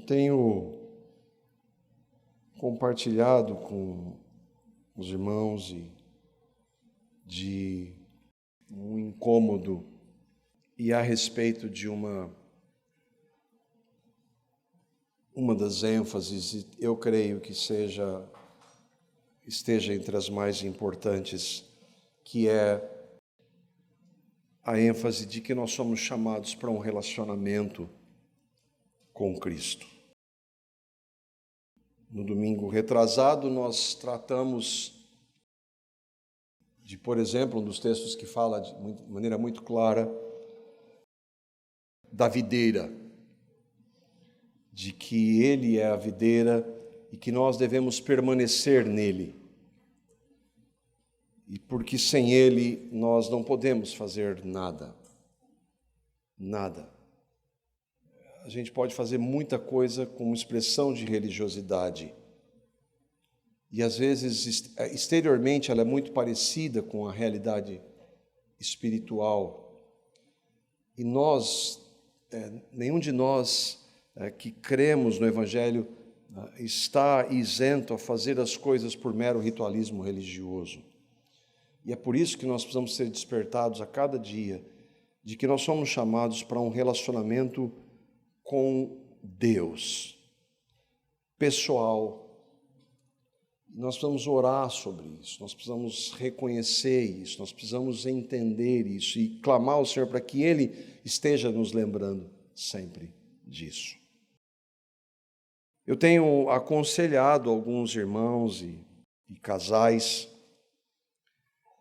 tenho compartilhado com os irmãos de um incômodo e a respeito de uma das ênfases, eu creio que esteja entre as mais importantes, que é a ênfase de que nós somos chamados para um relacionamento com Cristo. No domingo retrasado, nós tratamos de, por exemplo, um dos textos que fala de maneira muito clara da videira, de que Ele é a videira e que nós devemos permanecer nele. E porque sem Ele nós não podemos fazer nada. Nada. A gente pode fazer muita coisa como expressão de religiosidade. E às vezes, exteriormente, ela é muito parecida com a realidade espiritual. E nenhum de nós que cremos no Evangelho está isento a fazer as coisas por mero ritualismo religioso. E é por isso que nós precisamos ser despertados a cada dia, de que nós somos chamados para um relacionamento com Deus, pessoal. Nós precisamos orar sobre isso, nós precisamos reconhecer isso, nós precisamos entender isso e clamar ao Senhor para que Ele esteja nos lembrando sempre disso. Eu tenho aconselhado alguns irmãos e casais,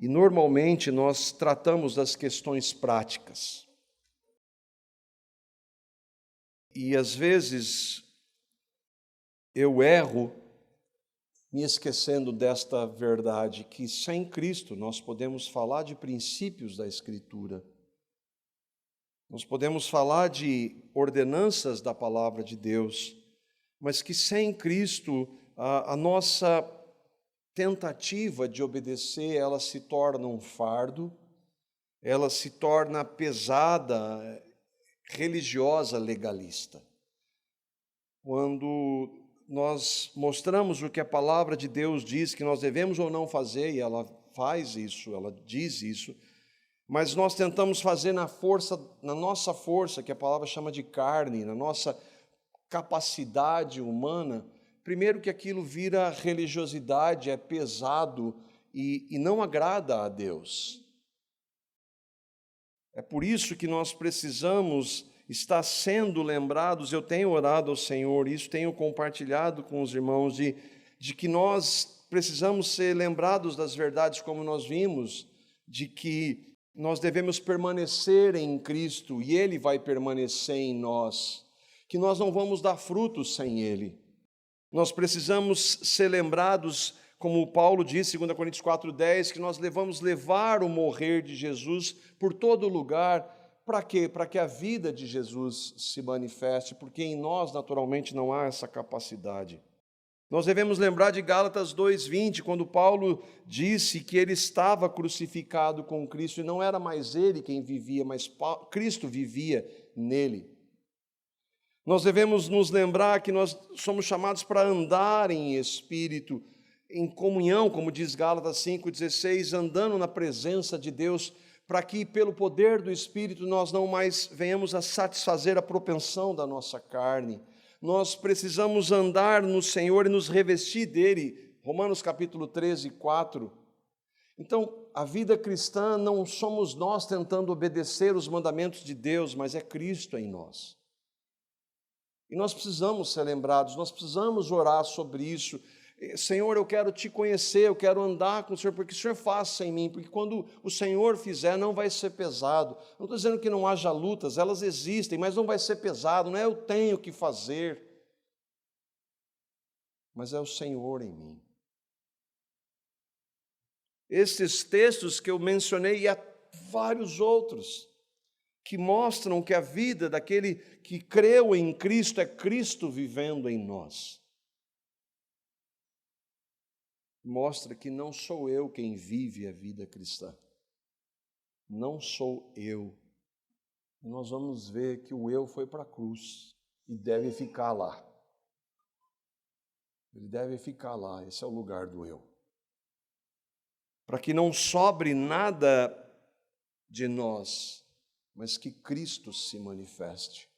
e normalmente nós tratamos das questões práticas. E às vezes eu erro me esquecendo desta verdade, que sem Cristo nós podemos falar de princípios da Escritura, nós podemos falar de ordenanças da palavra de Deus, mas que sem Cristo a nossa tentativa de obedecer, ela se torna um fardo, ela se torna pesada, religiosa, legalista. Quando nós mostramos o que a palavra de Deus diz que nós devemos ou não fazer, e ela faz isso, ela diz isso, mas nós tentamos fazer na nossa força, que a palavra chama de carne, na nossa capacidade humana, primeiro que aquilo vira religiosidade, é pesado e não agrada a Deus. É por isso que nós precisamos estar sendo lembrados. Eu tenho orado ao Senhor, isso tenho compartilhado com os irmãos, de que nós precisamos ser lembrados das verdades, como nós vimos, de que nós devemos permanecer em Cristo e Ele vai permanecer em nós, que nós não vamos dar frutos sem Ele. Nós precisamos ser lembrados, como Paulo diz, 2 Coríntios 4,10, que nós devemos levar o morrer de Jesus por todo lugar. Para quê? Para que a vida de Jesus se manifeste, porque em nós, naturalmente, não há essa capacidade. Nós devemos lembrar de Gálatas 2,20, quando Paulo disse que ele estava crucificado com Cristo, e não era mais ele quem vivia, mas Cristo vivia nele. Nós devemos nos lembrar que nós somos chamados para andar em espírito, em comunhão, como diz Gálatas 5,16, andando na presença de Deus, para que, pelo poder do Espírito, nós não mais venhamos a satisfazer a propensão da nossa carne. Nós precisamos andar no Senhor e nos revestir dele. Romanos capítulo 13, 4. Então, a vida cristã não somos nós tentando obedecer os mandamentos de Deus, mas é Cristo em nós. E nós precisamos ser lembrados, nós precisamos orar sobre isso. Senhor, eu quero te conhecer, eu quero andar com o Senhor, porque o Senhor faça em mim, porque quando o Senhor fizer, não vai ser pesado. Não estou dizendo que não haja lutas, elas existem, mas não vai ser pesado, não é eu tenho que fazer, mas é o Senhor em mim. Esses textos que eu mencionei e há vários outros, que mostram que a vida daquele que creu em Cristo é Cristo vivendo em nós. Mostra que não sou eu quem vive a vida cristã. Não sou eu. Nós vamos ver que o eu foi para a cruz e deve ficar lá. Ele deve ficar lá, esse é o lugar do eu. Para que não sobre nada de nós, mas que Cristo se manifeste.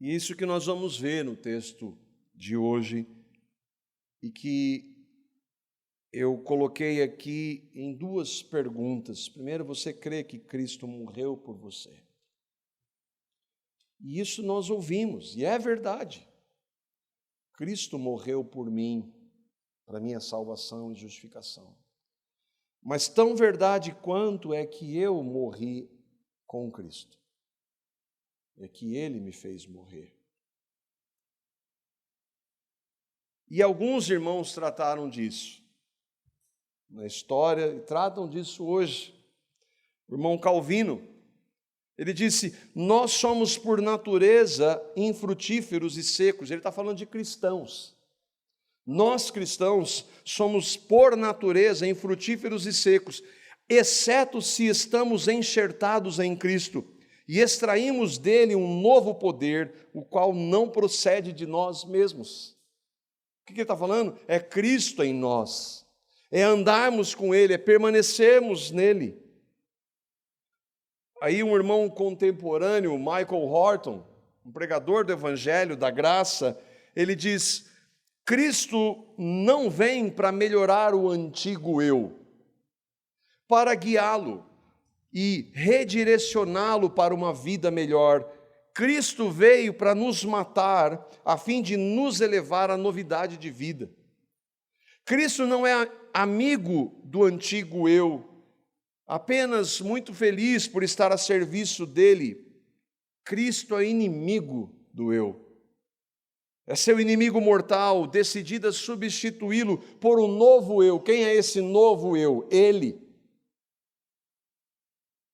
E isso que nós vamos ver no texto de hoje, e que eu coloquei aqui em duas perguntas. Primeiro, você crê que Cristo morreu por você? E isso nós ouvimos, e é verdade. Cristo morreu por mim, para minha salvação e justificação. Mas tão verdade quanto é que eu morri com Cristo. É que Ele me fez morrer. E alguns irmãos trataram disso na história e tratam disso hoje. O irmão Calvino, ele disse: nós somos por natureza infrutíferos e secos. Ele está falando de cristãos. Nós cristãos somos por natureza infrutíferos e secos, exceto se estamos enxertados em Cristo e extraímos dele um novo poder, o qual não procede de nós mesmos. O que ele está falando? É Cristo em nós, é andarmos com Ele, é permanecermos nele. Aí um irmão contemporâneo, Michael Horton, um pregador do Evangelho, da graça, ele diz: Cristo não vem para melhorar o antigo eu, para guiá-lo e redirecioná-lo para uma vida melhor. Cristo veio para nos matar, a fim de nos elevar à novidade de vida. Cristo não é amigo do antigo eu, apenas muito feliz por estar a serviço dele. Cristo é inimigo do eu. É seu inimigo mortal, decidido a substituí-lo por um novo eu. Quem é esse novo eu? Ele.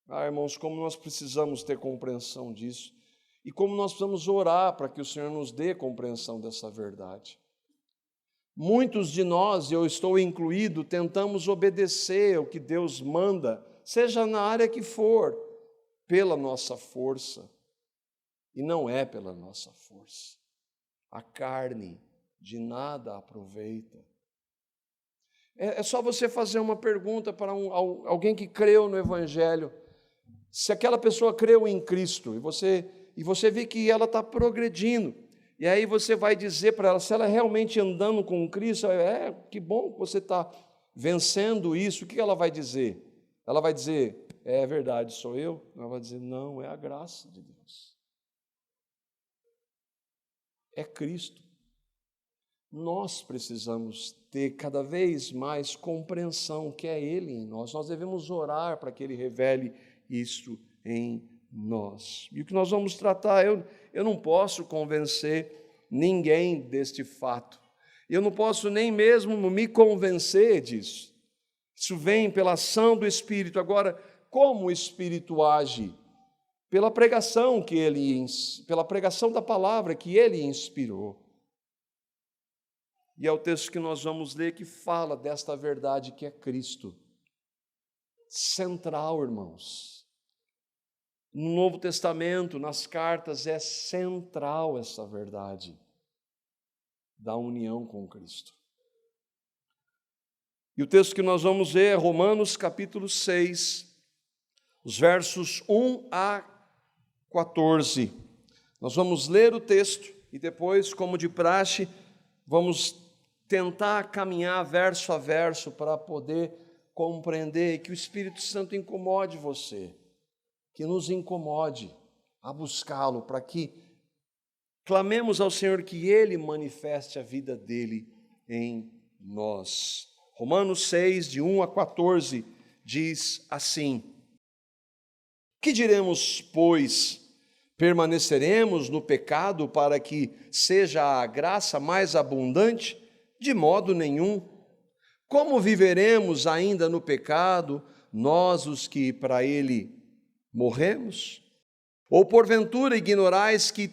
Irmãos, como nós precisamos ter compreensão disso. E como nós precisamos orar para que o Senhor nos dê compreensão dessa verdade. Muitos de nós, e eu estou incluído, tentamos obedecer o que Deus manda, seja na área que for, pela nossa força. E não é pela nossa força. A carne de nada aproveita. É só você fazer uma pergunta para alguém que creu no Evangelho. Se aquela pessoa creu em Cristo e você vê que ela está progredindo, e aí você vai dizer para ela, se ela realmente andando com Cristo, que bom que você está vencendo isso, o que ela vai dizer? Ela vai dizer, é verdade, sou eu? Ela vai dizer, não, é a graça de Deus. É Cristo. Nós precisamos ter cada vez mais compreensão que é Ele em nós. Nós devemos orar para que Ele revele isso em nós. E o que nós vamos tratar, eu não posso convencer ninguém deste fato. Eu não posso nem mesmo me convencer disso. Isso vem pela ação do Espírito. Agora, como o Espírito age? Pela pregação pela pregação da palavra que Ele inspirou. E é o texto que nós vamos ler que fala desta verdade que é Cristo. Central, irmãos. No Novo Testamento, nas cartas, é central essa verdade da união com Cristo. E o texto que nós vamos ver é Romanos capítulo 6, os versos 1 a 14. Nós vamos ler o texto e depois, como de praxe, vamos tentar caminhar verso a verso para poder compreender, que o Espírito Santo incomode você, que nos incomode a buscá-lo, para que clamemos ao Senhor que Ele manifeste a vida dEle em nós. Romanos 6, de 1 a 14, diz assim: Que diremos, pois? Permaneceremos no pecado para que seja a graça mais abundante? De modo nenhum. Como viveremos ainda no pecado, nós os que para ele morremos? Ou porventura ignorais que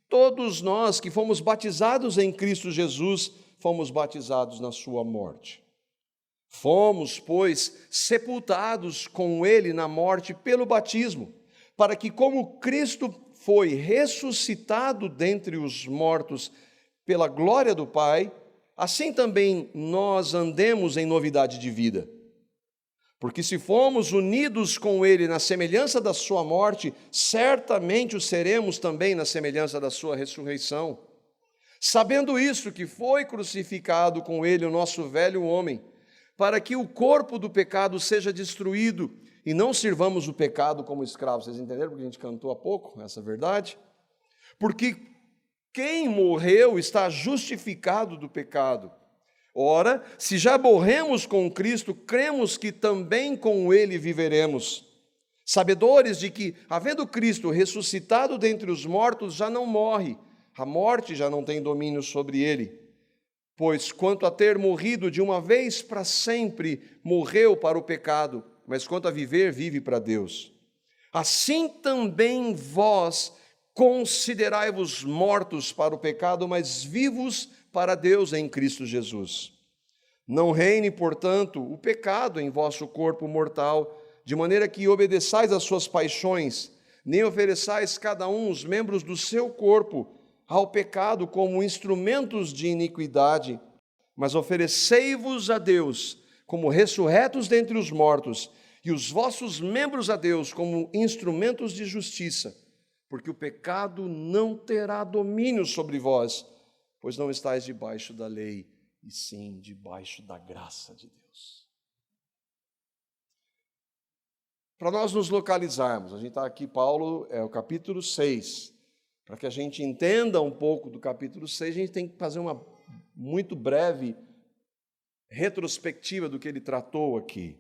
todos nós que fomos batizados em Cristo Jesus, fomos batizados na sua morte? Fomos, pois, sepultados com ele na morte pelo batismo, para que como Cristo foi ressuscitado dentre os mortos pela glória do Pai, assim também nós andemos em novidade de vida. Porque se fomos unidos com ele na semelhança da sua morte, certamente o seremos também na semelhança da sua ressurreição. Sabendo isso, que foi crucificado com ele o nosso velho homem, para que o corpo do pecado seja destruído e não sirvamos o pecado como escravos. Vocês entenderam porque a gente cantou há pouco essa verdade? Porque quem morreu está justificado do pecado. Ora, se já morremos com Cristo, cremos que também com ele viveremos, sabedores de que, havendo Cristo ressuscitado dentre os mortos, já não morre, a morte já não tem domínio sobre ele. Pois, quanto a ter morrido de uma vez para sempre, morreu para o pecado, mas quanto a viver, vive para Deus. Assim também vós considerai-vos mortos para o pecado, mas vivos para Deus em Cristo Jesus. Não reine, portanto, o pecado em vosso corpo mortal, de maneira que obedeçais às suas paixões, nem ofereçais cada um os membros do seu corpo ao pecado como instrumentos de iniquidade, mas oferecei-vos a Deus como ressurretos dentre os mortos, e os vossos membros a Deus como instrumentos de justiça, porque o pecado não terá domínio sobre vós, pois não estáis debaixo da lei, e sim debaixo da graça de Deus. Para nós nos localizarmos, a gente está aqui, Paulo, é o capítulo 6. Para que a gente entenda um pouco do capítulo 6, a gente tem que fazer uma muito breve retrospectiva do que ele tratou aqui.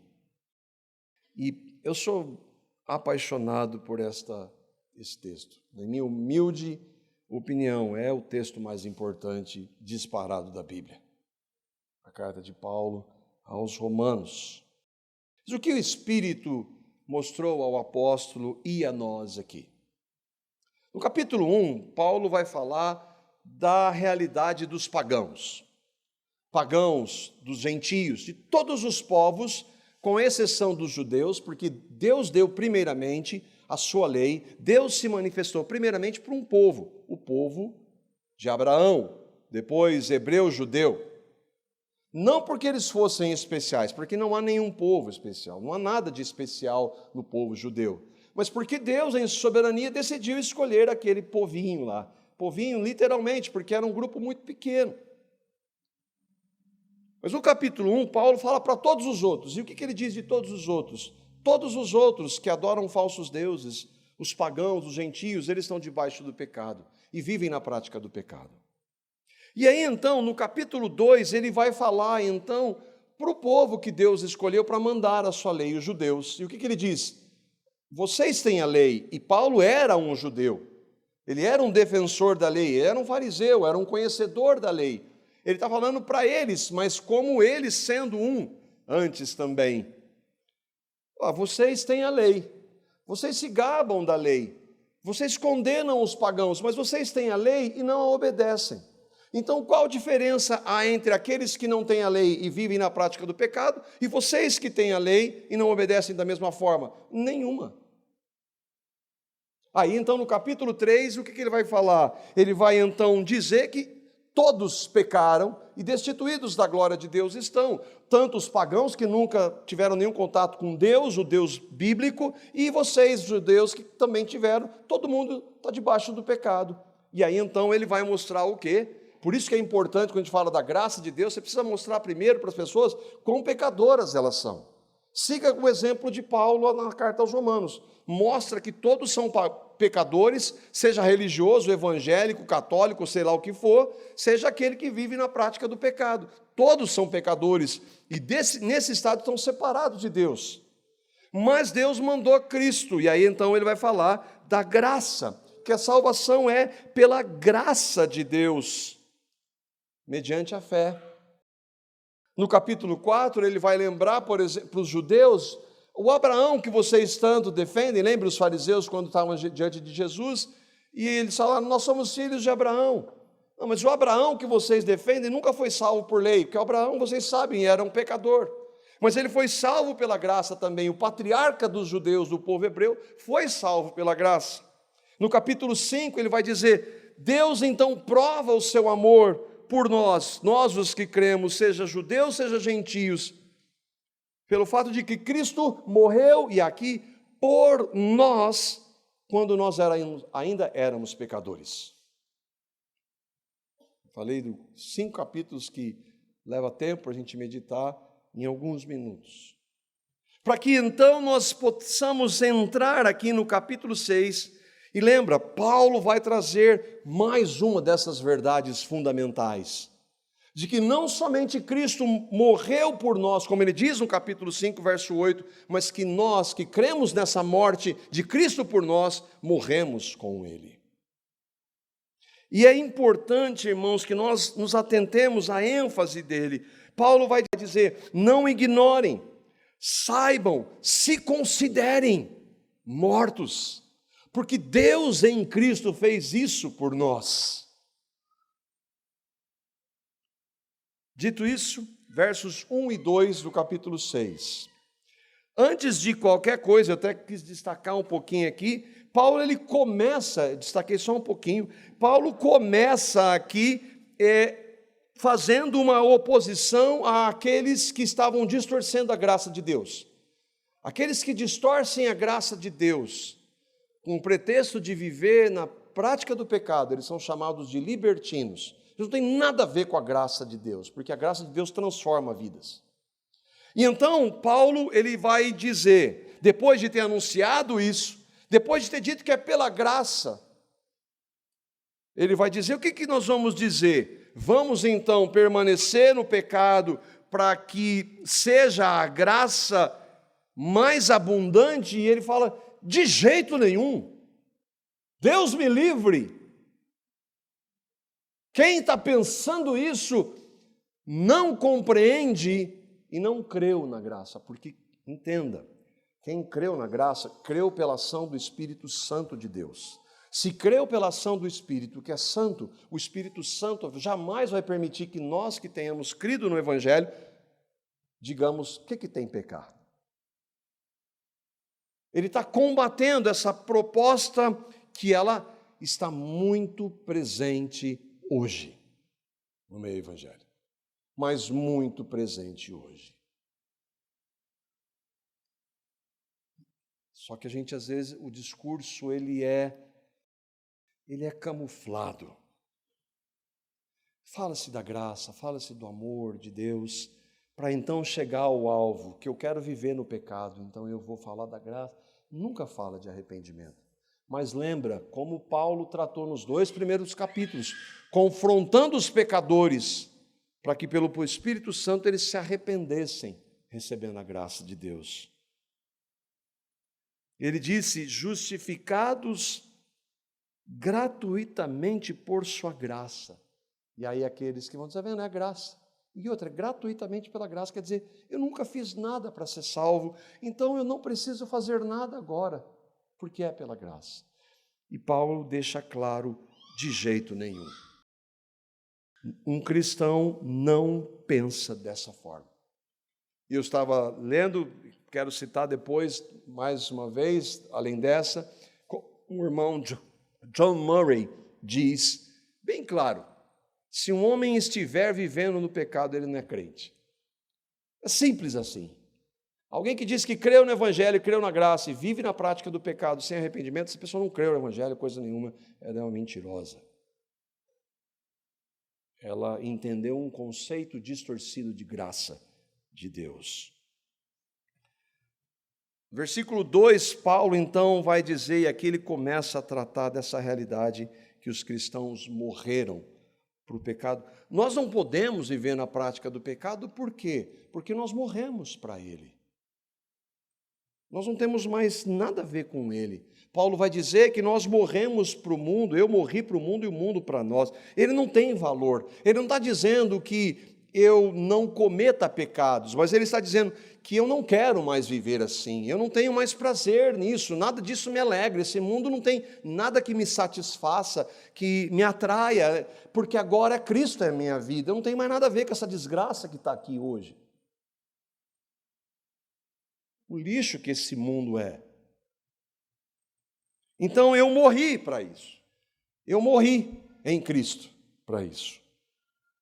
E eu sou apaixonado por esse texto. Na minha humilde opinião, é o texto mais importante disparado da Bíblia. A carta de Paulo aos Romanos. Mas o que o Espírito mostrou ao apóstolo e a nós aqui? No capítulo 1, Paulo vai falar da realidade dos pagãos. Pagãos, dos gentios, de todos os povos, com exceção dos judeus, porque Deus deu primeiramente a sua lei, Deus se manifestou primeiramente para um povo, o povo de Abraão, depois hebreu, judeu. Não porque eles fossem especiais, porque não há nenhum povo especial, não há nada de especial no povo judeu, mas porque Deus, em soberania, decidiu escolher aquele povinho lá. Povinho, literalmente, porque era um grupo muito pequeno. Mas no capítulo 1, Paulo fala para todos os outros. E o que ele diz de todos os outros? Todos os outros que adoram falsos deuses, os pagãos, os gentios, eles estão debaixo do pecado e vivem na prática do pecado. E aí, então, no capítulo 2, ele vai falar, então, para o povo que Deus escolheu para mandar a sua lei, os judeus. E o que ele diz? Vocês têm a lei, e Paulo era um judeu. Ele era um defensor da lei, ele era um fariseu, era um conhecedor da lei. Ele está falando para eles, mas como eles sendo um, antes também. Vocês têm a lei, vocês se gabam da lei, vocês condenam os pagãos, mas vocês têm a lei e não a obedecem. Então, qual a diferença há entre aqueles que não têm a lei e vivem na prática do pecado e vocês que têm a lei e não obedecem da mesma forma? Nenhuma. Aí, então, no capítulo 3, o que ele vai falar? Ele vai, então, dizer que todos pecaram e destituídos da glória de Deus estão, tanto os pagãos que nunca tiveram nenhum contato com Deus, o Deus bíblico, e vocês, judeus, que também tiveram, todo mundo está debaixo do pecado. E aí, então, ele vai mostrar o quê? Por isso que é importante, quando a gente fala da graça de Deus, você precisa mostrar primeiro para as pessoas quão pecadoras elas são. Siga o exemplo de Paulo na carta aos Romanos. Mostra que todos são pecadores, seja religioso, evangélico, católico, sei lá o que for, seja aquele que vive na prática do pecado. Todos são pecadores e nesse estado estão separados de Deus. Mas Deus mandou Cristo, e aí então ele vai falar da graça, que a salvação é pela graça de Deus, mediante a fé. No capítulo 4, ele vai lembrar, por exemplo, para os judeus, o Abraão que vocês tanto defendem, lembra os fariseus quando estavam diante de Jesus, e eles falaram, nós somos filhos de Abraão. Não, mas o Abraão que vocês defendem nunca foi salvo por lei, porque o Abraão, vocês sabem, era um pecador. Mas ele foi salvo pela graça também, o patriarca dos judeus, do povo hebreu, foi salvo pela graça. No capítulo 5, ele vai dizer: Deus então prova o seu amor por nós os que cremos, seja judeus, seja gentios, pelo fato de que Cristo morreu, e aqui, por nós, quando nós ainda éramos pecadores. Falei de 5 capítulos que leva tempo para a gente meditar em alguns minutos. Para que então nós possamos entrar aqui no capítulo 6, e lembra, Paulo vai trazer mais uma dessas verdades fundamentais, de que não somente Cristo morreu por nós, como ele diz no capítulo 5, verso 8, mas que nós que cremos nessa morte de Cristo por nós, morremos com ele. E é importante, irmãos, que nós nos atentemos à ênfase dele. Paulo vai dizer: não ignorem, saibam, se considerem mortos, porque Deus em Cristo fez isso por nós. Dito isso, versos 1 e 2 do capítulo 6. Antes de qualquer coisa, eu até quis destacar um pouquinho aqui, Paulo ele começa, destaquei só um pouquinho, Paulo começa aqui fazendo uma oposição àqueles que estavam distorcendo a graça de Deus. Aqueles que distorcem a graça de Deus, com o pretexto de viver na prática do pecado, eles são chamados de libertinos. Isso não tem nada a ver com a graça de Deus, porque a graça de Deus transforma vidas. E então, Paulo ele vai dizer, depois de ter anunciado isso, depois de ter dito que é pela graça, ele vai dizer, o que nós vamos dizer? Vamos então permanecer no pecado para que seja a graça mais abundante? E ele fala, de jeito nenhum, Deus me livre. Quem está pensando isso não compreende e não creu na graça, porque, entenda, quem creu na graça, creu pela ação do Espírito Santo de Deus. Se creu pela ação do Espírito, que é santo, o Espírito Santo jamais vai permitir que nós que tenhamos crido no Evangelho, digamos, o que tem pecar? Ele está combatendo essa proposta que ela está muito presente hoje, no meio evangélico, mas muito presente hoje. Só que a gente, às vezes, o discurso, ele é camuflado. Fala-se da graça, fala-se do amor de Deus, para então chegar ao alvo, que eu quero viver no pecado, então eu vou falar da graça. Nunca fala de arrependimento. Mas lembra como Paulo tratou nos 2 primeiros capítulos, confrontando os pecadores, para que pelo Espírito Santo eles se arrependessem, recebendo a graça de Deus. Ele disse, justificados gratuitamente por sua graça. E aí aqueles que vão dizer, vendo, é graça. E outra, gratuitamente pela graça, quer dizer, eu nunca fiz nada para ser salvo, então eu não preciso fazer nada agora, porque é pela graça. E Paulo deixa claro, de jeito nenhum. Um cristão não pensa dessa forma. Eu estava lendo, quero citar depois, mais uma vez, além dessa, o irmão John Murray diz, bem claro, se um homem estiver vivendo no pecado, ele não é crente. É simples assim. Alguém que diz que creu no Evangelho, creu na graça e vive na prática do pecado sem arrependimento, essa pessoa não creu no Evangelho, coisa nenhuma, ela é uma mentirosa. Ela entendeu um conceito distorcido de graça de Deus. Versículo 2, Paulo então vai dizer, e aqui ele começa a tratar dessa realidade que os cristãos morreram para o pecado. Nós não podemos viver na prática do pecado, por quê? Porque nós morremos para ele. Nós não temos mais nada a ver com ele. Paulo vai dizer que nós morremos para o mundo, eu morri para o mundo e o mundo para nós. Ele não tem valor. Ele não está dizendo que eu não cometa pecados, mas ele está dizendo que eu não quero mais viver assim, eu não tenho mais prazer nisso, nada disso me alegra, esse mundo não tem nada que me satisfaça, que me atraia, porque agora Cristo é a minha vida, eu não tenho mais nada a ver com essa desgraça que está aqui hoje. O lixo que esse mundo é. Então eu morri para isso. Eu morri em Cristo para isso.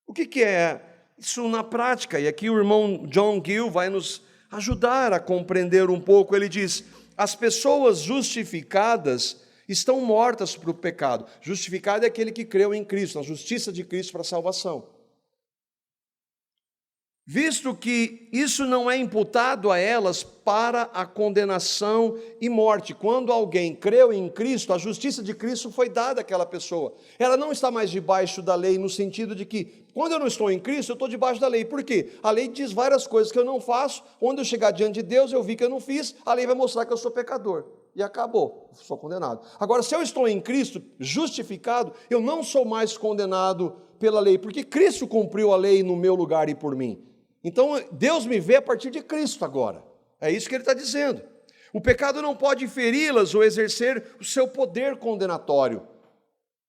O que é isso na prática? E aqui o irmão John Gill vai nos ajudar a compreender um pouco. Ele diz: as pessoas justificadas estão mortas para o pecado. Justificado é aquele que creu em Cristo, na justiça de Cristo para a salvação. Visto que isso não é imputado a elas para a condenação e morte. Quando alguém creu em Cristo, a justiça de Cristo foi dada àquela pessoa. Ela não está mais debaixo da lei, no sentido de que, quando eu não estou em Cristo, eu estou debaixo da lei. Por quê? A lei diz várias coisas que eu não faço. Quando eu chegar diante de Deus, eu vi que eu não fiz, a lei vai mostrar que eu sou pecador. E acabou, sou condenado. Agora, se eu estou em Cristo, justificado, eu não sou mais condenado pela lei, porque Cristo cumpriu a lei no meu lugar e por mim. Então, Deus me vê a partir de Cristo agora. É isso que ele está dizendo. O pecado não pode feri-las ou exercer o seu poder condenatório,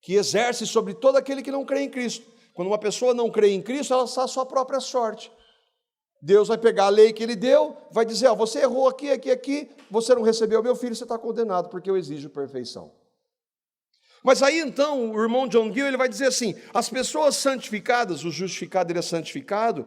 que exerce sobre todo aquele que não crê em Cristo. Quando uma pessoa não crê em Cristo, ela está à sua própria sorte. Deus vai pegar a lei que ele deu, vai dizer: você errou aqui, você não recebeu meu filho, você está condenado, porque eu exijo perfeição. Mas aí então, o irmão John Gill, ele vai dizer assim: as pessoas santificadas, o justificado ele é santificado,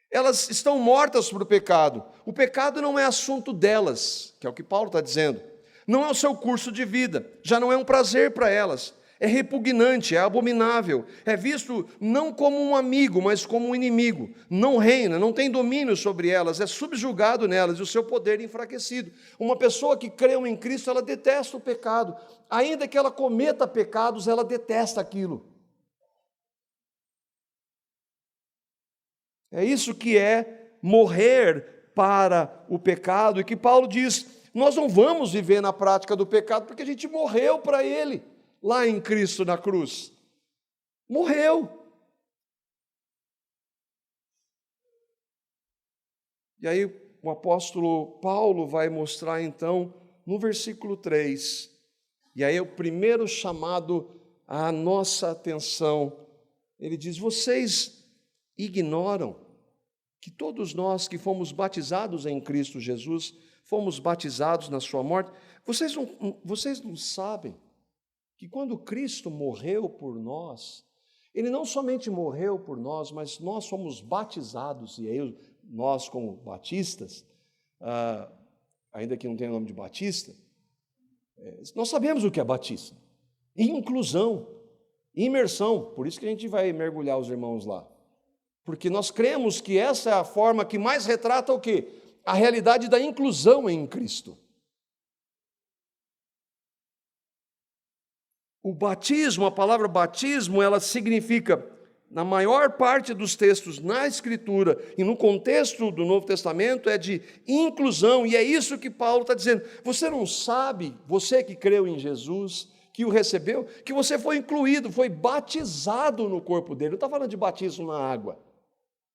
elas estão mortas para o pecado. O pecado não é assunto delas, que é o que Paulo está dizendo. Não é o seu curso de vida, já não é um prazer para elas. É repugnante, é abominável, é visto não como um amigo, mas como um inimigo. Não reina, não tem domínio sobre elas, é subjugado nelas e o seu poder enfraquecido. Uma pessoa que creu em Cristo, ela detesta o pecado. Ainda que ela cometa pecados, ela detesta aquilo. É isso que é morrer para o pecado, e que Paulo diz: nós não vamos viver na prática do pecado, porque a gente morreu para ele, lá em Cristo na cruz. Morreu. E aí o apóstolo Paulo vai mostrar então, no versículo 3, e aí é o primeiro chamado à nossa atenção. Ele diz: vocês ignoram que todos nós que fomos batizados em Cristo Jesus, fomos batizados na sua morte. Vocês não sabem que quando Cristo morreu por nós, Ele não somente morreu por nós, mas nós fomos batizados, e aí nós como batistas, ainda que não tenha nome de batista, nós sabemos o que é batismo: inclusão, imersão. Por isso que a gente vai mergulhar os irmãos lá. Porque nós cremos que essa é a forma que mais retrata o quê? A realidade da inclusão em Cristo. O batismo, a palavra batismo, ela significa, na maior parte dos textos na Escritura e no contexto do Novo Testamento, é de inclusão, e é isso que Paulo está dizendo. Você não sabe, você que creu em Jesus, que o recebeu, que você foi incluído, foi batizado no corpo dele. Não está falando de batismo na água.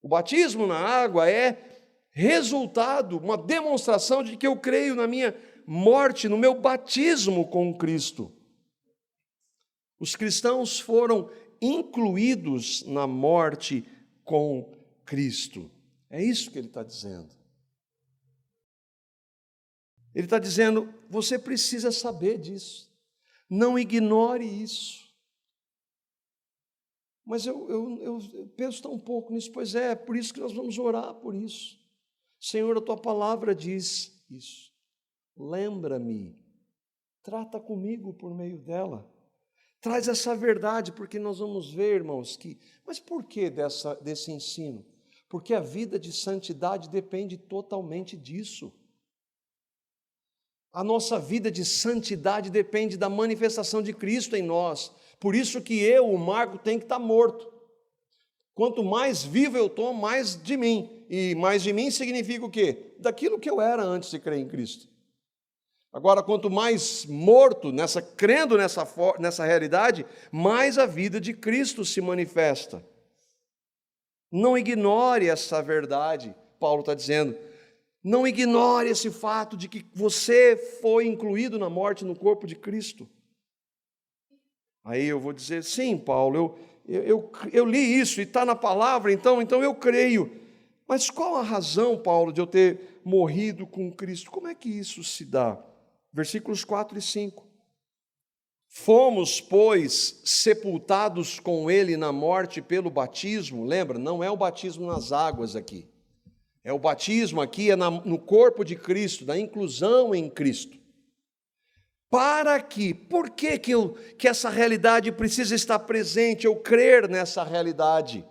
O batismo na água é resultado, uma demonstração de que eu creio na minha morte, no meu batismo com Cristo. Os cristãos foram incluídos na morte com Cristo. É isso que ele está dizendo. Ele está dizendo: você precisa saber disso. Não ignore isso. Mas eu penso tão pouco nisso. Pois é por isso que nós vamos orar por isso. Senhor, a Tua palavra diz isso. Lembra-me, trata comigo por meio dela. Traz essa verdade, porque nós vamos ver, irmãos, mas por que desse ensino? Porque a vida de santidade depende totalmente disso. A nossa vida de santidade depende da manifestação de Cristo em nós. Por isso que o Marco, tem que estar morto. Quanto mais vivo eu estou, mais de mim. E mais de mim significa o quê? Daquilo que eu era antes de crer em Cristo. Agora, quanto mais morto, crendo nessa realidade, mais a vida de Cristo se manifesta. Não ignore essa verdade, Paulo está dizendo. Não ignore esse fato de que você foi incluído na morte no corpo de Cristo. Aí eu vou dizer: sim, Paulo, eu li isso e está na palavra, então eu creio. Mas qual a razão, Paulo, de eu ter morrido com Cristo? Como é que isso se dá? Versículos 4 e 5. Fomos, pois, sepultados com ele na morte pelo batismo. Lembra, não é o batismo nas águas aqui. É o batismo aqui, no corpo de Cristo, da inclusão em Cristo. Por que essa realidade precisa estar presente, eu crer nessa realidade?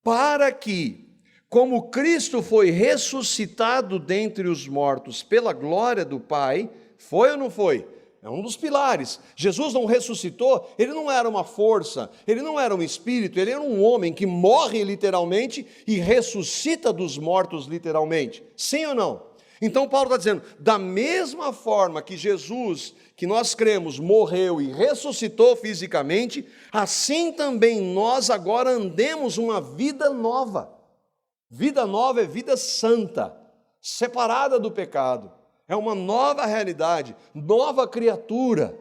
Para que, como Cristo foi ressuscitado dentre os mortos pela glória do Pai, foi ou não foi? É um dos pilares. Jesus não ressuscitou, ele não era uma força, ele não era um espírito, ele era um homem que morre literalmente e ressuscita dos mortos literalmente. Sim ou não? Então Paulo está dizendo, da mesma forma que Jesus, que nós cremos, morreu e ressuscitou fisicamente, assim também nós agora andemos uma vida nova. Vida nova é vida santa, separada do pecado. É uma nova realidade, nova criatura.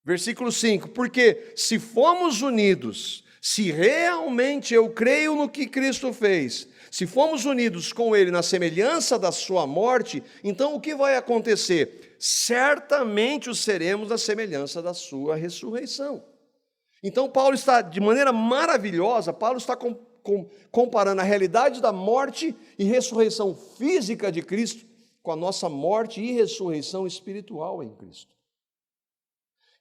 Versículo 5, porque se fomos unidos, se realmente eu creio no que Cristo fez, se fomos unidos com Ele na semelhança da sua morte, então o que vai acontecer? Certamente o seremos na semelhança da sua ressurreição. Então Paulo está, de maneira maravilhosa, Paulo está comparando a realidade da morte e ressurreição física de Cristo com a nossa morte e ressurreição espiritual em Cristo.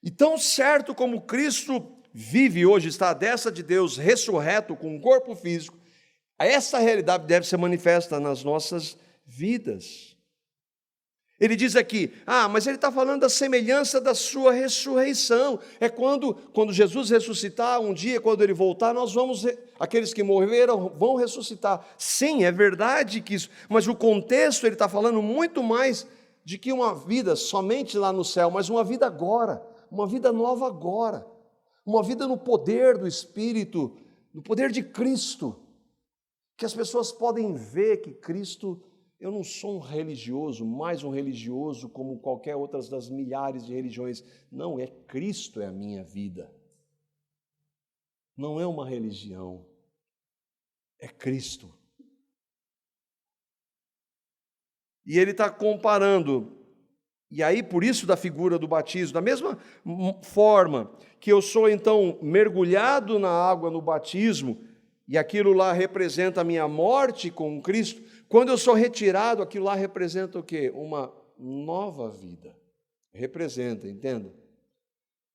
E tão certo como Cristo vive hoje, está à destra de Deus, ressurreto com um corpo físico, essa realidade deve ser manifesta nas nossas vidas. Ele diz aqui, mas ele está falando da semelhança da sua ressurreição. É quando Jesus ressuscitar, um dia, quando ele voltar, aqueles que morreram vão ressuscitar. Sim, é verdade que isso, mas o contexto, ele está falando muito mais de que uma vida somente lá no céu, mas uma vida agora, uma vida nova agora, uma vida no poder do Espírito, no poder de Cristo, que as pessoas podem ver que Cristo... Eu não sou um religioso, mais um religioso como qualquer outra das milhares de religiões. Não, Cristo é a minha vida. Não é uma religião, é Cristo. E ele está comparando, e aí por isso da figura do batismo, da mesma forma que eu sou então mergulhado na água no batismo, e aquilo lá representa a minha morte com Cristo, quando eu sou retirado, aquilo lá representa o quê? Uma nova vida. Representa, entenda?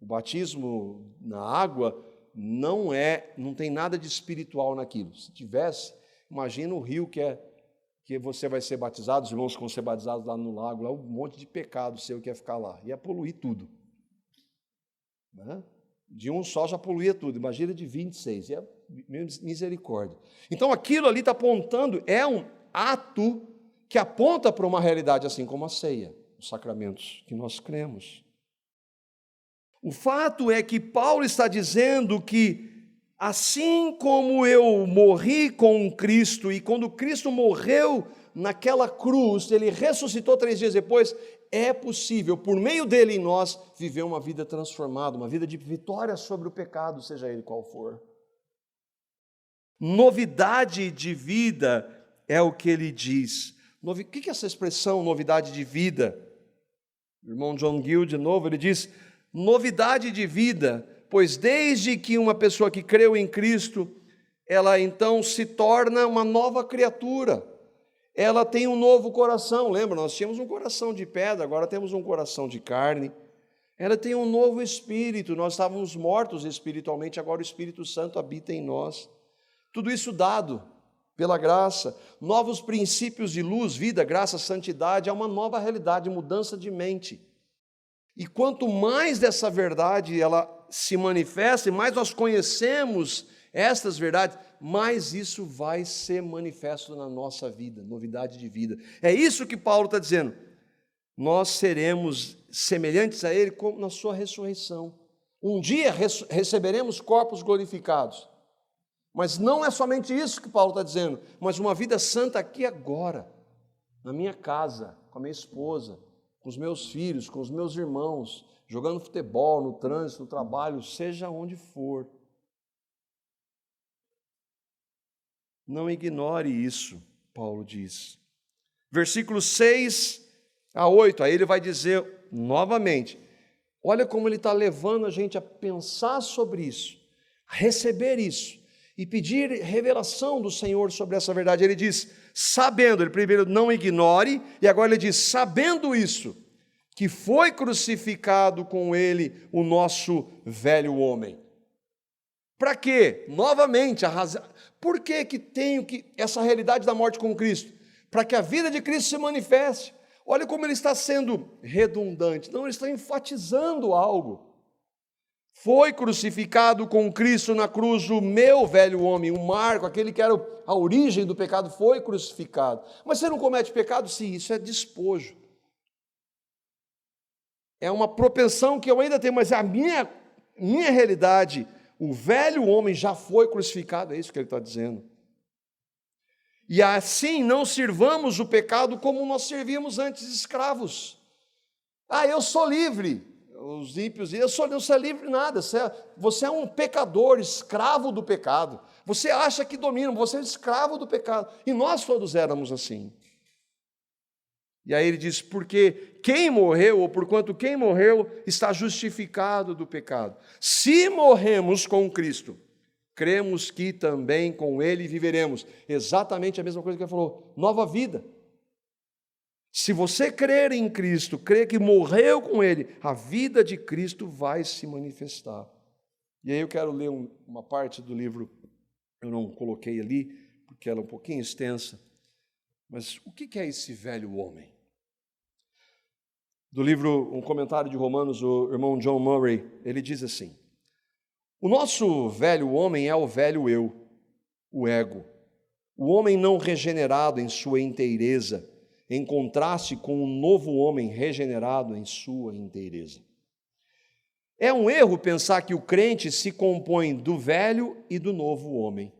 O batismo na água não tem nada de espiritual naquilo. Se tivesse, imagina o rio que você vai ser batizado, os irmãos que vão ser batizados lá no lago, lá um monte de pecado seu que ia ficar lá, ia poluir tudo. Né? De um só já poluía tudo, imagina de 26, é misericórdia. Então aquilo ali está apontando, é um ato que aponta para uma realidade, assim como a ceia, os sacramentos que nós cremos. O fato é que Paulo está dizendo que, assim como eu morri com Cristo, e quando Cristo morreu naquela cruz, ele ressuscitou 3 dias depois, é possível, por meio dele em nós, viver uma vida transformada, uma vida de vitória sobre o pecado, seja ele qual for. Novidade de vida é o que ele diz. O que é essa expressão, novidade de vida? O irmão John Gill, de novo, ele diz, novidade de vida, pois desde que uma pessoa que creu em Cristo, ela então se torna uma nova criatura. Ela tem um novo coração. Lembra, nós tínhamos um coração de pedra, agora temos um coração de carne. Ela tem um novo espírito, nós estávamos mortos espiritualmente, agora o Espírito Santo habita em nós. Tudo isso dado pela graça, novos princípios de luz, vida, graça, santidade, é uma nova realidade, mudança de mente. E quanto mais dessa verdade ela se manifesta, e mais nós conhecemos estas verdades, mais isso vai ser manifesto na nossa vida, novidade de vida. É isso que Paulo está dizendo. Nós seremos semelhantes a Ele como na sua ressurreição. Um dia receberemos corpos glorificados. Mas não é somente isso que Paulo está dizendo, mas uma vida santa aqui agora, na minha casa, com a minha esposa, com os meus filhos, com os meus irmãos, jogando futebol, no trânsito, no trabalho, seja onde for. Não ignore isso, Paulo diz. Versículos 6 a 8, aí ele vai dizer novamente, olha como ele está levando a gente a pensar sobre isso, a receber isso e pedir revelação do Senhor sobre essa verdade. Ele diz, sabendo, ele primeiro não ignore, e agora ele diz, sabendo isso, que foi crucificado com ele o nosso velho homem. Para quê? Novamente, por que tenho essa realidade da morte com Cristo? Para que a vida de Cristo se manifeste. Olha como ele está sendo redundante. Não, ele está enfatizando algo. Foi crucificado com Cristo na cruz o meu velho homem, o Marco, aquele que era a origem do pecado, foi crucificado. Mas você não comete pecado? Sim, isso é despojo. É uma propensão que eu ainda tenho, mas a minha realidade, o velho homem já foi crucificado, é isso que ele está dizendo. E assim não sirvamos o pecado como nós servíamos antes, escravos. Eu sou livre. Os ímpios, não sou livre de nada. Você é um pecador, escravo do pecado. Você acha que domina, você é escravo do pecado. E nós todos éramos assim. E aí ele diz, porque quem morreu, ou porquanto quem morreu, está justificado do pecado. Se morremos com Cristo, cremos que também com Ele viveremos. Exatamente a mesma coisa que ele falou, nova vida. Se você crer em Cristo, crer que morreu com Ele, a vida de Cristo vai se manifestar. E aí eu quero ler uma parte do livro, eu não coloquei ali, porque ela é um pouquinho extensa, mas o que é esse velho homem? Do livro, um comentário de Romanos, o irmão John Murray, ele diz assim, o nosso velho homem é o velho eu, o ego, o homem não regenerado em sua inteireza, em contraste com o novo homem regenerado em sua inteireza. É um erro pensar que o crente se compõe do velho e do novo homem,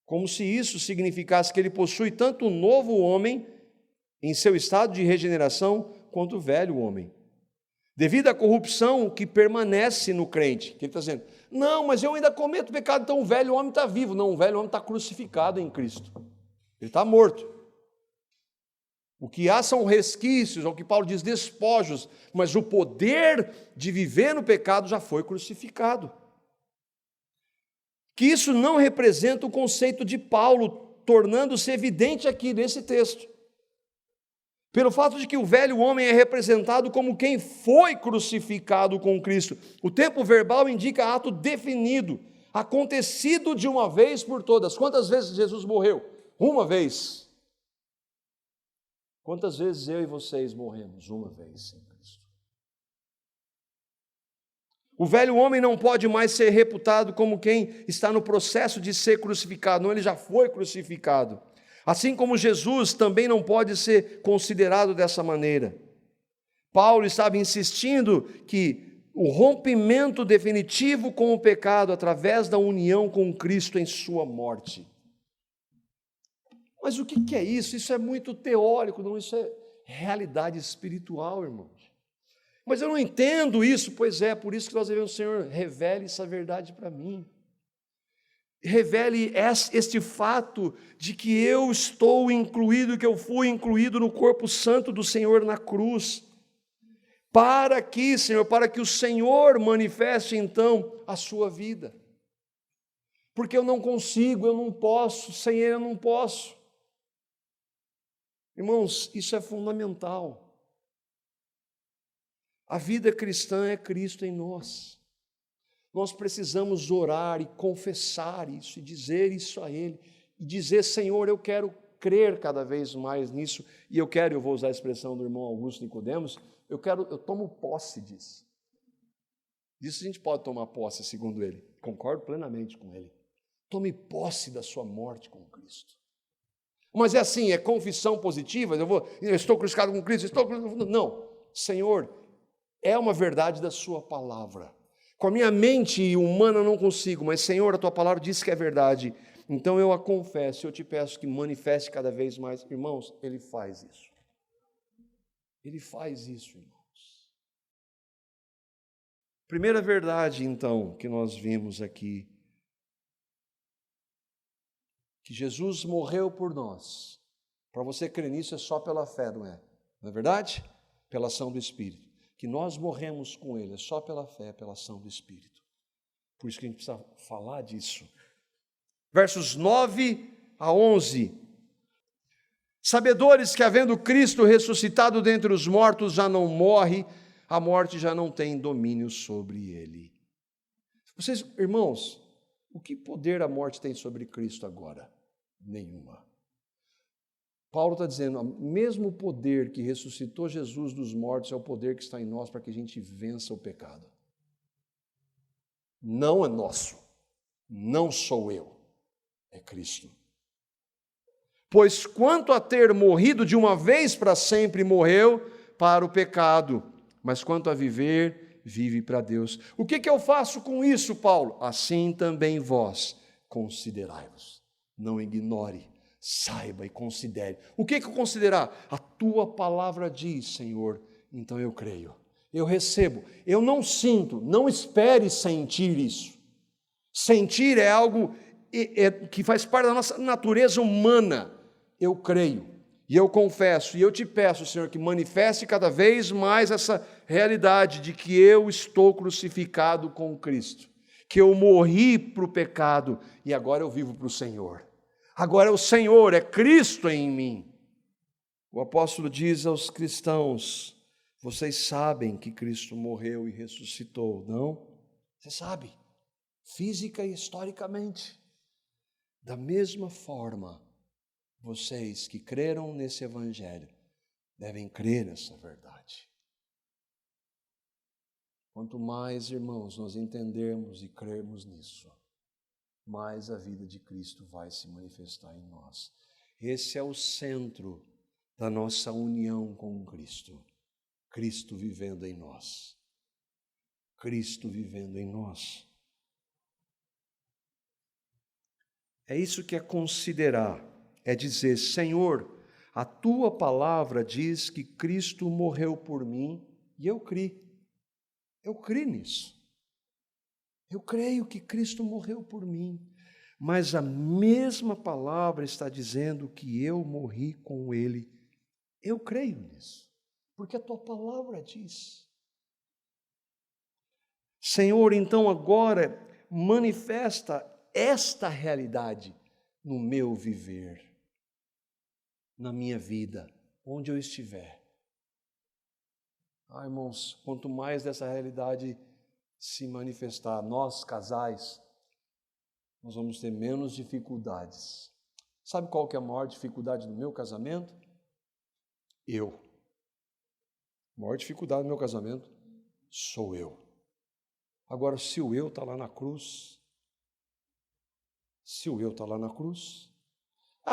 como se isso significasse que ele possui tanto o novo homem em seu estado de regeneração, quanto o velho homem. Devido à corrupção que permanece no crente, que ele está dizendo, não, mas eu ainda cometo pecado, então o velho homem está vivo. Não, o velho homem está crucificado em Cristo. Ele está morto. O que há são resquícios, é o que Paulo diz, despojos, mas o poder de viver no pecado já foi crucificado. Que isso não representa o conceito de Paulo, tornando-se evidente aqui nesse texto. Pelo fato de que o velho homem é representado como quem foi crucificado com Cristo. O tempo verbal indica ato definido, acontecido de uma vez por todas. Quantas vezes Jesus morreu? Uma vez. Quantas vezes eu e vocês morremos? Uma vez em Cristo. O velho homem não pode mais ser reputado como quem está no processo de ser crucificado. Não, ele já foi crucificado. Assim como Jesus também não pode ser considerado dessa maneira. Paulo estava insistindo que o rompimento definitivo com o pecado através da união com Cristo em sua morte. Mas o que é isso? Isso é muito teórico, não, isso é realidade espiritual, irmãos. Mas eu não entendo isso, pois é, por isso que nós devemos, Senhor, revele essa verdade para mim. Revele este fato de que eu estou incluído, que eu fui incluído no corpo santo do Senhor na cruz. Para que, Senhor, para que o Senhor manifeste então a sua vida. Porque eu não consigo, eu não posso, sem Ele eu não posso. Irmãos, isso é fundamental. A vida cristã é Cristo em nós. Nós precisamos orar e confessar isso, e dizer isso a Ele, e dizer, Senhor, eu quero crer cada vez mais nisso, e eu vou usar a expressão do irmão Augusto Nicodemos, eu tomo posse disso. Disso a gente pode tomar posse, segundo ele, concordo plenamente com ele. Tome posse da sua morte com Cristo. Mas é assim, é confissão positiva, eu estou crucificado com Cristo, não, Senhor, é uma verdade da sua palavra. Com a minha mente humana eu não consigo, mas Senhor, a tua palavra diz que é verdade. Então eu a confesso, eu te peço que manifeste cada vez mais. Irmãos, Ele faz isso. Ele faz isso, irmãos. Primeira verdade, então, que nós vimos aqui, que Jesus morreu por nós. Para você crer nisso é só pela fé, não é? Não é verdade? pela ação do Espírito, que nós morremos com Ele, é só pela fé, pela ação do Espírito. Por isso que a gente precisa falar disso. Versos 9 a 11. Sabedores que, havendo Cristo ressuscitado dentre os mortos, já não morre, a morte já não tem domínio sobre ele. Vocês, irmãos, o que poder a morte tem sobre Cristo agora? Nenhuma. Paulo está dizendo, o mesmo poder que ressuscitou Jesus dos mortos é o poder que está em nós para que a gente vença o pecado. Não é nosso, não sou eu, é Cristo. Pois quanto a ter morrido de uma vez para sempre, morreu para o pecado, mas quanto a viver, vive para Deus. O que eu faço com isso, Paulo? Assim também vós considerai-vos. Não ignore, saiba e considere. O que eu considerar? A tua palavra diz, Senhor, então eu creio. Eu recebo, eu não sinto, não espere sentir isso. Sentir é algo que faz parte da nossa natureza humana. Eu creio, e eu confesso, e eu te peço, Senhor, que manifeste cada vez mais essa realidade de que eu estou crucificado com Cristo, que eu morri para o pecado e agora eu vivo para o Senhor. Agora é o Senhor, é Cristo em mim. O apóstolo diz aos cristãos, vocês sabem que Cristo morreu e ressuscitou, não? Você sabe, física e historicamente. Da mesma forma, vocês que creram nesse evangelho devem crer nessa verdade. Quanto mais, irmãos, nós entendermos e crermos nisso, mais a vida de Cristo vai se manifestar em nós. Esse é o centro da nossa união com Cristo. Cristo vivendo em nós. Cristo vivendo em nós. É isso que é considerar. É dizer, Senhor, a tua palavra diz que Cristo morreu por mim e eu criei. Eu creio nisso. Eu creio que Cristo morreu por mim. Mas a mesma palavra está dizendo que eu morri com Ele. Eu creio nisso, porque a tua palavra diz. Senhor, então agora manifesta esta realidade no meu viver, na minha vida, onde eu estiver. Irmãos, quanto mais dessa realidade se manifestar, nós casais, nós vamos ter menos dificuldades. Sabe qual que é a maior dificuldade do meu casamento? Eu. A maior dificuldade do meu casamento sou eu. Agora, se o eu está lá na cruz,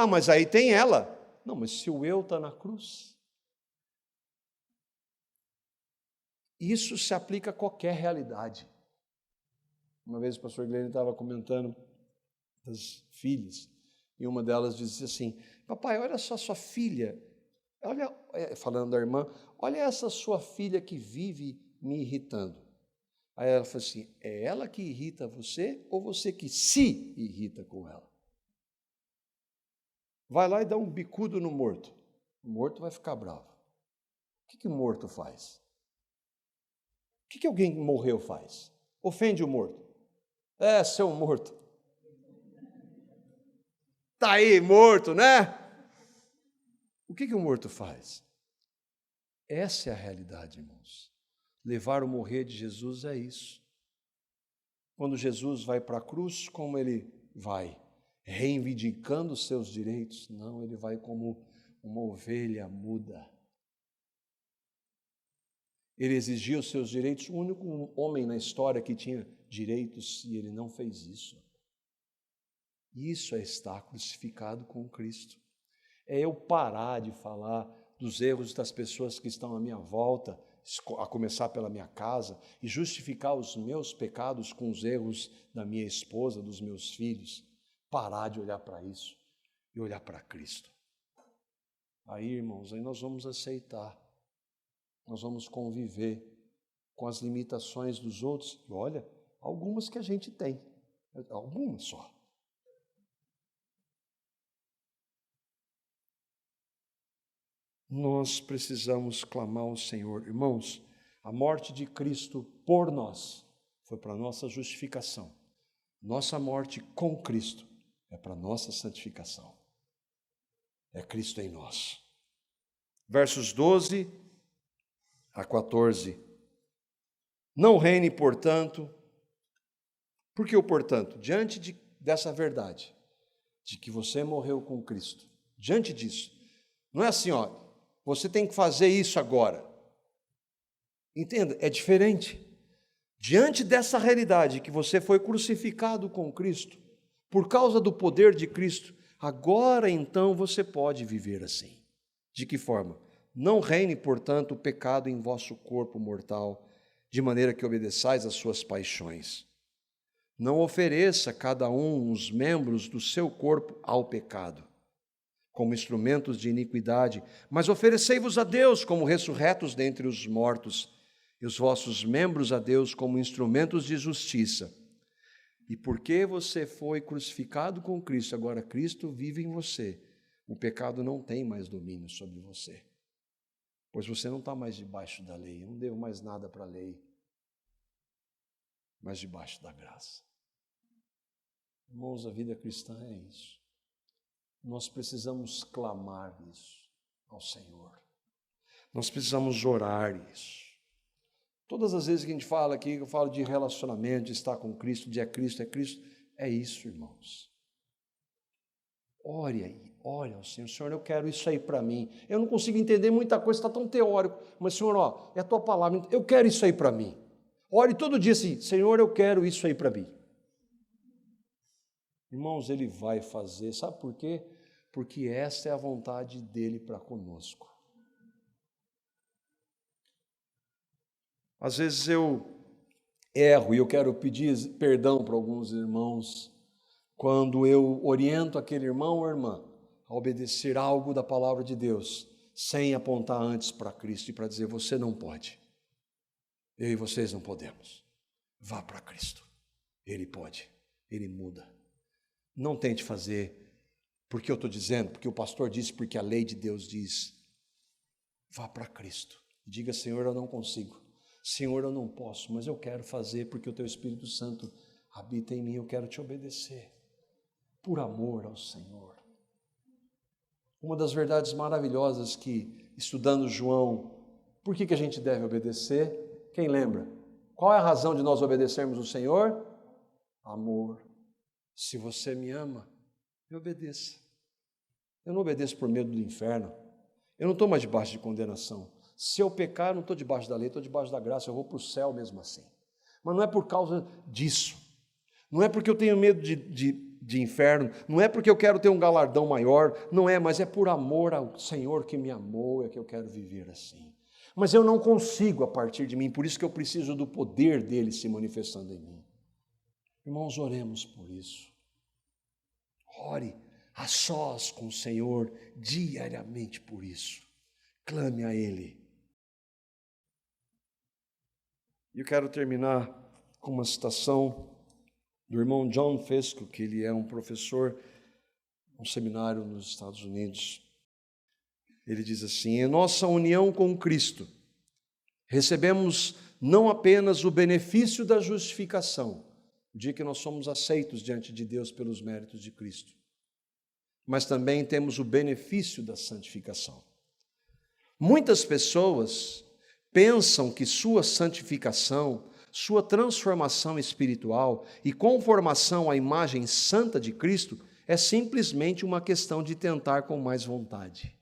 mas aí tem ela. Não, mas se o eu está na cruz, isso se aplica a qualquer realidade. Uma vez o pastor Guilherme estava comentando das filhas, e uma delas dizia assim, papai, olha só sua filha, olha, falando da irmã, olha essa sua filha que vive me irritando. Aí ela falou assim, é ela que irrita você ou você que se irrita com ela? Vai lá e dá um bicudo no morto. O morto vai ficar bravo. O que o morto faz? O que alguém que morreu faz? Ofende o morto. É, seu morto. Está aí, morto, né? O que o morto faz? Essa é a realidade, irmãos. Levar o morrer de Jesus é isso. Quando Jesus vai para a cruz, como ele vai? Reivindicando os seus direitos? Não, ele vai como uma ovelha muda. Ele exigia os seus direitos, o único homem na história que tinha direitos, e ele não fez isso. Isso é estar crucificado com Cristo. É eu parar de falar dos erros das pessoas que estão à minha volta, a começar pela minha casa, e justificar os meus pecados com os erros da minha esposa, dos meus filhos. Parar de olhar para isso e olhar para Cristo. Aí, irmãos, aí nós vamos aceitar. Nós vamos conviver com as limitações dos outros. E olha, algumas que a gente tem. Algumas só. nós precisamos clamar ao Senhor. Irmãos, a morte de Cristo por nós foi para a nossa justificação. Nossa morte com Cristo é para a nossa santificação. É Cristo em nós. Versos 12 a 14. Não reine, portanto. Por que o portanto? Diante dessa verdade, de que você morreu com Cristo, diante disso, não é assim, ó, você tem que fazer isso agora. Entenda, é diferente. Diante dessa realidade que você foi crucificado com Cristo, por causa do poder de Cristo, agora então você pode viver assim. De que forma? Não reine, portanto, o pecado em vosso corpo mortal, de maneira que obedeçais às suas paixões. Não ofereça cada um os membros do seu corpo ao pecado, como instrumentos de iniquidade, mas oferecei-vos a Deus como ressurretos dentre os mortos, e os vossos membros a Deus como instrumentos de justiça. E porque você foi crucificado com Cristo, agora Cristo vive em você, o pecado não tem mais domínio sobre você, pois você não está mais debaixo da lei. Eu não devo mais nada para a lei, mas debaixo da graça. Irmãos, a vida cristã é isso. Nós precisamos clamar isso ao Senhor. Nós precisamos orar isso. Todas as vezes que a gente fala aqui, eu falo de relacionamento, de estar com Cristo, de é Cristo, é isso, irmãos. Ore aí, ore ao Senhor. Senhor, eu quero isso aí para mim. Eu não consigo entender muita coisa, está tão teórico, mas Senhor, ó, é a tua palavra, eu quero isso aí para mim. Ore todo dia assim, Senhor, eu quero isso aí para mim. Irmãos, Ele vai fazer, sabe por quê? Porque essa é a vontade dEle para conosco. Às vezes eu erro e eu quero pedir perdão para alguns irmãos quando eu oriento aquele irmão ou irmã a obedecer algo da palavra de Deus, sem apontar antes para Cristo e para dizer, você não pode. Eu e vocês não podemos. Vá para Cristo. Ele pode, Ele muda. Não tente fazer porque eu estou dizendo, porque o pastor disse, porque a lei de Deus diz. Vá para Cristo. Diga, Senhor, eu não consigo. Senhor, eu não posso, mas eu quero fazer porque o Teu Espírito Santo habita em mim, eu quero Te obedecer, por amor ao Senhor. Uma das verdades maravilhosas que, estudando João, por que a gente deve obedecer? Quem lembra? Qual é a razão de nós obedecermos o Senhor? Amor. Se você me ama, me obedeça. Eu não obedeço por medo do inferno, eu não estou mais debaixo de condenação. Se eu pecar, eu não estou debaixo da lei, estou debaixo da graça, eu vou para o céu mesmo assim. Mas não é por causa disso, não é porque eu tenho medo de inferno, não é porque eu quero ter um galardão maior, não é, mas é por amor ao Senhor que me amou, é que eu quero viver assim. Mas eu não consigo a partir de mim, por isso que eu preciso do poder dele se manifestando em mim. Irmãos, oremos por isso. Ore a sós com o Senhor diariamente por isso. Clame a Ele. E eu quero terminar com uma citação do irmão John Fesco, que ele é um professor, um seminário nos Estados Unidos. Ele diz assim, em nossa união com Cristo, recebemos não apenas o benefício da justificação, o dia que nós somos aceitos diante de Deus pelos méritos de Cristo, mas também temos o benefício da santificação. Muitas pessoas pensam que sua santificação, sua transformação espiritual e conformação à imagem santa de Cristo é simplesmente uma questão de tentar com mais vontade.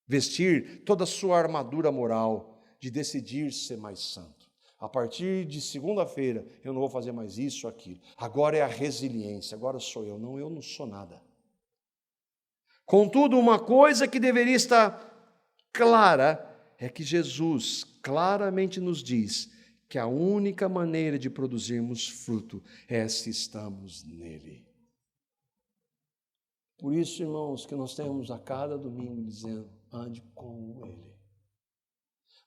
Vestir toda a sua armadura moral, de decidir ser mais santo. A partir de segunda-feira, eu não vou fazer mais isso ou aquilo. Agora é a resiliência, agora sou eu. Não, eu não sou nada. Contudo, uma coisa que deveria estar clara é que Jesus claramente nos diz que a única maneira de produzirmos fruto é se estamos nele. Por isso, irmãos, que nós temos a cada domingo dizendo, ande com ele.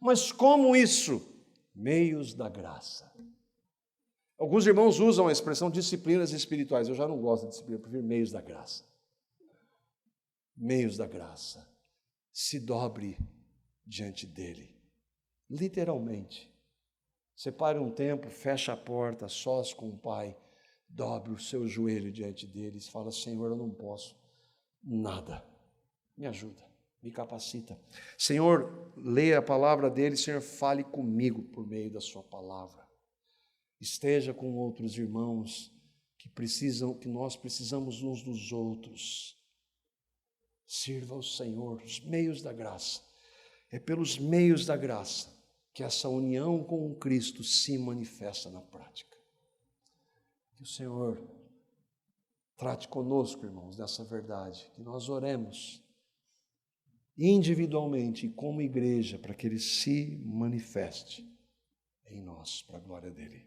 Mas como isso? Meios da graça. Alguns irmãos usam a expressão disciplinas espirituais. Eu já não gosto de disciplina, eu prefiro meios da graça. Meios da graça. se dobre diante dele. Literalmente. Separe um tempo, feche a porta, sós com o Pai, dobre o seu joelho diante dele e fala: Senhor, eu não posso nada, me ajuda, me capacita. Senhor, leia a palavra dele, Senhor, fale comigo por meio da sua palavra. Esteja com outros irmãos que nós precisamos uns dos outros. Sirva ao Senhor, os meios da graça. É pelos meios da graça que essa união com o Cristo se manifesta na prática. Que o Senhor trate conosco, irmãos, dessa verdade, que nós oremos individualmente e como igreja para que Ele se manifeste em nós, para a glória dEle.